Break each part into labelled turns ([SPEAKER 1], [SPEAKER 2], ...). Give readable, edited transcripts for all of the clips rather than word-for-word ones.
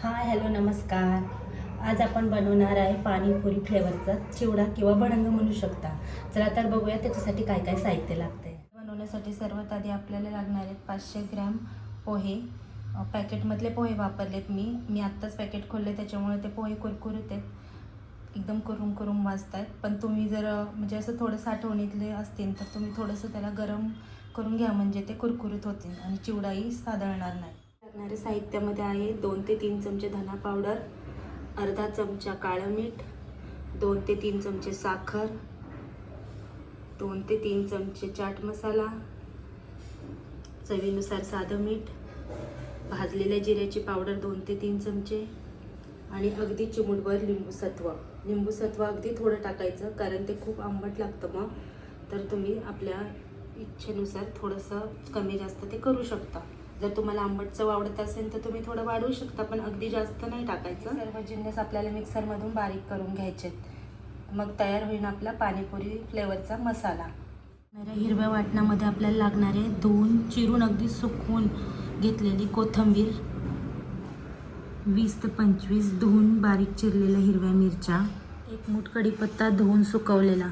[SPEAKER 1] Hi hello नमस्कार. आज आपण बनवणार आहे पाणीपुरी फ्लेवरचा चिवडा किंवा भडंग म्हणू शकता. चला तर बघूया त्याच्यासाठी काय काय साहित्य लागते. बनवण्यासाठी सर्वात आधी आपल्याला लागणार आहेत 500 ग्रॅम पोहे. पॅकेटमधले पोहे वापरलेत मी आत्ताच पॅकेट खोलले, त्याच्यामुळे ते पोहे कुरकुरीत आहेत, एकदम करून वाजत आहेत. पण तुम्ही जर म्हणजे असं थोडं साठवणीतले असतील तर तुम्ही थोडंसं त्याला गरम करून घ्या, म्हणजे ते कुरकुरीत होतील आणि चिवडाही सादळणार नाही. लागणारे साहित्यामध्ये आहे 2 ते 3 चमचे धना पावडर, अर्धा चमचा काळं मीठ, 2 ते 3 चमचे साखर, 2 ते 3 चमचे चाट मसाला, चवीनुसार साधं मीठ, भाजलेल्या जिऱ्याची पावडर 2 ते 3 चमचे आणि अगदी चिमूटभर लिंबूसत्व अगदी थोडं टाकायचं, कारण ते खूप आंबट लागतं. मग तर तुम्ही आपल्या इच्छेनुसार थोडंसं कमी जास्त ते करू शकता. जर तुम्हाला आंबट चव आवडत असेल तर तुम्ही थोडं वाढवू शकता, पण अगदी जास्त नाही टाकायचं. सर्व जिन्नस आपल्याला मिक्सरमधून बारीक करून घ्यायचे. मग तयार होईल आपला पाणीपुरी फ्लेवरचा मसाला. हिरव्या वाटणामध्ये आपल्याला लागणारे धुवून चिरून अगदी सुकवून घेतलेली कोथिंबीर, 20 ते 25 धुवून बारीक चिरलेल्या हिरव्या मिरच्या, 1 मूठ कढीपत्ता धुवून सुकवलेला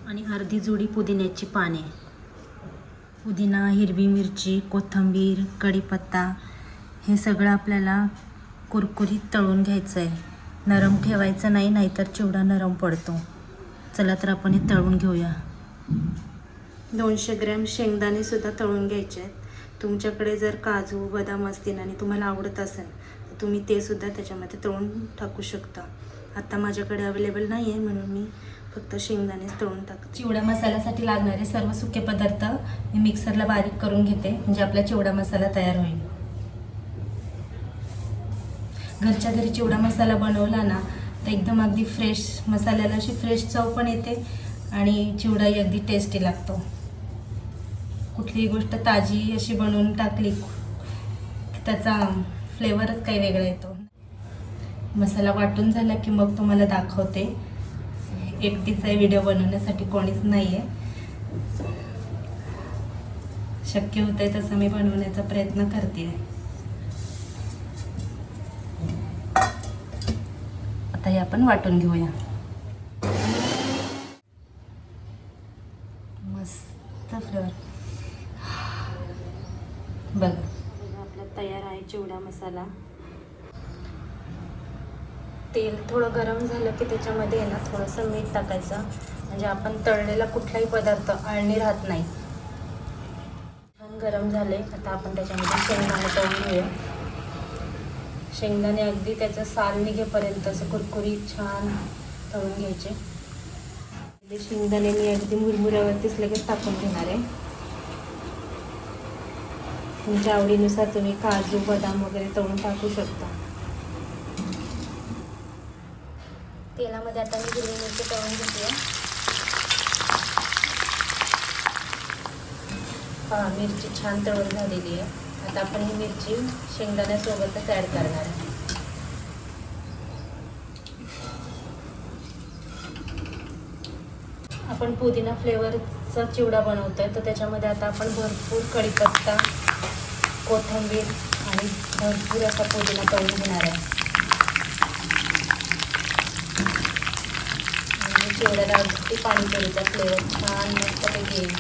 [SPEAKER 1] आणि अर्धी जुडी पुदिन्याची पाने. पुदिना, हिरवी मिरची, कोथिंबीर, कढीपत्ता हे सगळं आपल्याला कुरकुरीत तळून घ्यायचं आहे. नरम ठेवायचं नाही, नाहीतर चिवडा नरम पडतो. चला तर आपण हे तळून घेऊया. 200 ग्रॅम शेंगदाणेसुद्धा तळून घ्यायचे आहेत. तुमच्याकडे जर काजू बदाम असतील आणि तुम्हाला आवडत असेल तर तुम्ही ते सुद्धा त्याच्यामध्ये तळून टाकू शकता. आता माझ्याकडे अवेलेबल नाही आहे म्हणून मी फक्त शेंगदाणेच तळून टाकते. चिवडा मसाल्यासाठी लागणारे सर्व सुके पदार्थ मी मिक्सरला बारीक करून घेते, म्हणजे आपला चिवडा मसाला तयार होईल. घरच्या घरी चिवडा मसाला बनवला ना तर एकदम अगदी फ्रेश, मसाल्याला अशी फ्रेश चव पण येते आणि चिवडाही अगदी टेस्टी लागतो. कुठलीही गोष्ट ताजी अशी बनवून टाकली त्याचा फ्लेवरच काही वेगळा येतो. मसाला वाटून झाला की मग तुम्हाला दाखवते. एकटीचा व्हिडिओ बनवण्यासाठी कोणीच नाही आहे. शक्य होतंय तसं मी बनवण्याचा प्रयत्न करते. आता हे आपण वाटून घेऊया. मस्त फ्लेवर बघा. आपला तयार आहे चिवडा मसाला. तेल थोडं गरम झालं की त्याच्यामध्ये आहे ना थोडंसं मीठ टाकायचं, म्हणजे आपण तळलेला कुठलाही पदार्थ आळणी राहत नाही. छान गरम झाले. आता आपण त्याच्यामध्ये शेंगदाणे तळून घेऊया. शेंगदाणे अगदी त्याचं साल निघेपर्यंत असं कुरकुरीत छान तळून घ्यायचे. शेंगदाणे मी अगदी मुरमुऱ्यावरतीच लगेच टाकून घेणार आहे. तुमच्या आवडीनुसार तुम्ही काजू बदाम वगैरे तळून टाकू शकता. तेलामध्ये आता मी हिरवी मिरची तळून घेते. पहा, मिरची छान तळून झालेली आहे. आता आपण ही मिरची शेंगदाण्यासोबतच ॲड करणार आहे. आपण पुदिना फ्लेवरचा चिवडा बनवतोय, तर त्याच्यामध्ये आता आपण भरपूर कढीपत्ता, कोथिंबीर आणि भरपूर असा पुदिना तळून घेणार आहे. चिवड्याला अगदी पाणीपुरीचा फ्लेवर छान मस्त येईल.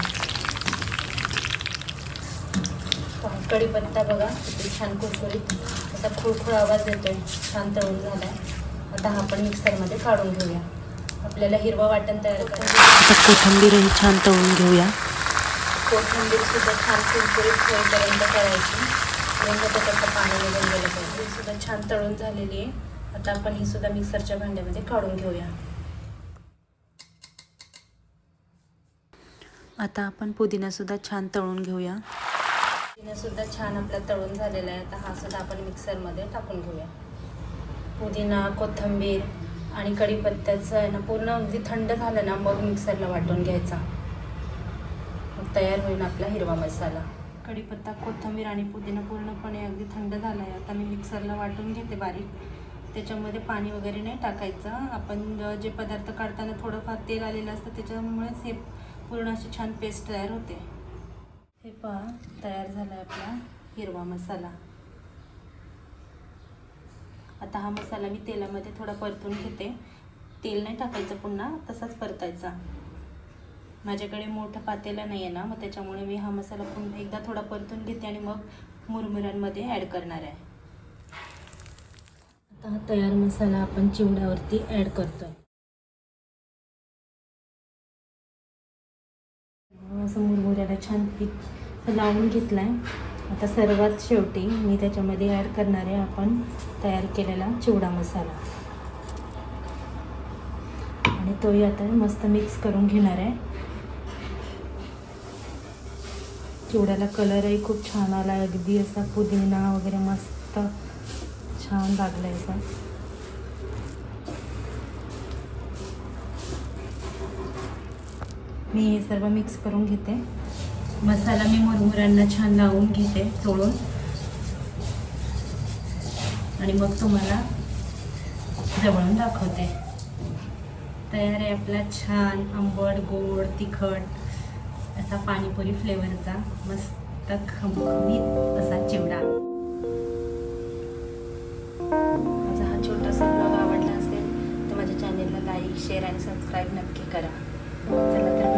[SPEAKER 1] कढीपत्ता बघा किती छान कुरकुरीत असा खुळखुळ आवाज येतोय, छान तळून झाला आहे. आता हा आपण मिक्सरमध्ये काढून घेऊया. आपल्याला हिरवा वाटण तयार करायचं. कोथिंबीरही छान तळून घेऊया. कोथिंबीरसुद्धा छान कुरकुरीत होईपर्यंत करायची, रंग त्याचं पाणी निघून गेलं पाहिजे. सुद्धा छान तळून झालेली आहे. आता आपण ही सुद्धा मिक्सरच्या भांड्यामध्ये काढून घेऊया. आता आपण पुदिनासुद्धा छान तळून घेऊया. पुदिनासुद्धा छान आपला तळून झालेला आहे. आता हा सुद्धा आपण मिक्सरमध्ये टाकून घेऊया. पुदिना, कोथिंबीर आणि कढीपत्त्याचं आहे ना पूर्ण अगदी थंड झालं ना मग मिक्सरला वाटून घ्यायचा. मग तयार होईल आपला हिरवा मसाला. कढीपत्ता, कोथिंबीर आणि पुदिना पूर्णपणे अगदी थंड झाला आहे. आता मी मिक्सरला वाटून घेते बारीक. त्याच्यामध्ये पाणी वगैरे नाही टाकायचं. आपण जे पदार्थ काढताना थोडंफार तेल आलेलं असतं, त्याच्यामुळेच हे पूर्ण अशी छान पेस्ट तयार होते. हे पहा, तयार झाला आहे आपला हिरवा मसाला. आता हा मसाला मी तेलामध्ये थोडा परतून घेते. तेल नाही टाकायचं, पुन्हा तसाच परतायचा. माझ्याकडे मोठं पातेलं नाही आहे ना, मग त्याच्यामुळे मी हा मसाला पुन्हा एकदा थोडा परतून घेते आणि मग मुरमुऱ्यांमध्ये ॲड करणार आहे. आता हा तयार मसाला आपण चिवड्यावरती ॲड करतोय. असं मुरमुऱ्याला छान पीठ लावून घेतलं आहे. आता सर्वात शेवटी मी त्याच्यामध्ये ॲड करणार आहे आपण तयार केलेला चिवडा मसाला, आणि तोही आता मस्त मिक्स करून घेणार आहे. चिवड्याला कलरही खूप छान आला, अगदी असा पुदिना वगैरे मस्त छान लागला आहे असा. मी हे सर्व मिक्स करून घेते. मसाला मी मुरमुऱ्यांना छान लावून घेते चोळून, आणि मग तुम्हाला जवळून दाखवते. तयार आहे आपला छान आंबट गोड तिखट असा पाणीपुरी फ्लेवरचा मस्त खमखमीत असा चिवडा. माझा हा छोटासा ब्लॉग आवडला असेल तर माझ्या चॅनेलला लाईक, शेअर आणि सबस्क्राईब नक्की करा. चला तर